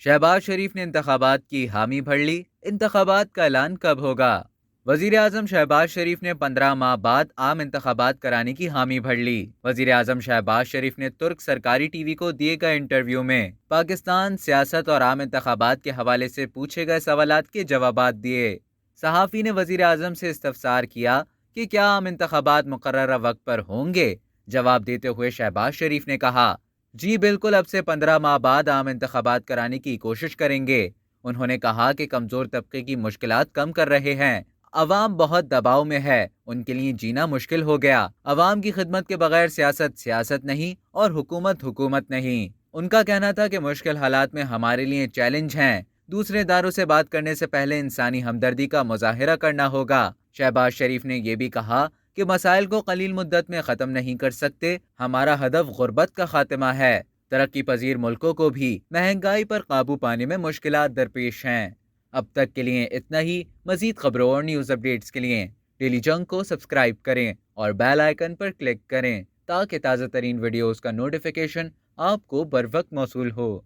शहबाज शरीफ ने इंतखाबात की हामी भर ली, इंतखाबात का ऐलान कब होगा? वजीर आजम शहबाज शरीफ ने 15 माह बाद आम इंतखाबात कराने की हामी भर ली। वजीर आजम शहबाज शरीफ ने तुर्क सरकारी टीवी को दिए गए इंटरव्यू में पाकिस्तान सियासत और आम इंतखाबात के हवाले से पूछे गए सवालात के जवाबात दिए। सहाफ़ी ने वजीर आजम से इस्तफसार किया कि क्या आम इंतखाबात मुकर्ररा वक्त पर होंगे। जवाब देते हुए शहबाज शरीफ ने कहा, जी बिल्कुल, अब से 15 माह बाद आम इंतखाबात कराने की कोशिश करेंगे। उन्होंने कहा कि कमज़ोर तबके की मुश्किलात कम कर रहे हैं। अवाम बहुत दबाव में है, उनके लिए जीना मुश्किल हो गया। अवाम की खिदमत के बगैर सियासत सियासत नहीं और हुकूमत हुकूमत नहीं। उनका कहना था कि मुश्किल हालात में हमारे लिए चैलेंज हैं। दूसरे इदारों से बात करने से पहले इंसानी हमदर्दी का मुजाहिरा करना होगा। शहबाज शरीफ ने यह भी कहा कि मसाइल को कलील मुद्दत में ख़त्म नहीं कर सकते। हमारा हदफ गुर्बत का खात्मा है। तरक्की पजीर मुल्कों को भी महंगाई पर काबू पाने में मुश्किलात दरपेश हैं। अब तक के लिए इतना ही। मजीद खबरों और न्यूज़ अपडेट्स के लिए डेली जंग को सब्सक्राइब करें और बेल आइकन पर क्लिक करें ताकि ताज़ा तरीन वीडियोज़ का नोटिफिकेशन आपको बर वक्त मौसूल हो।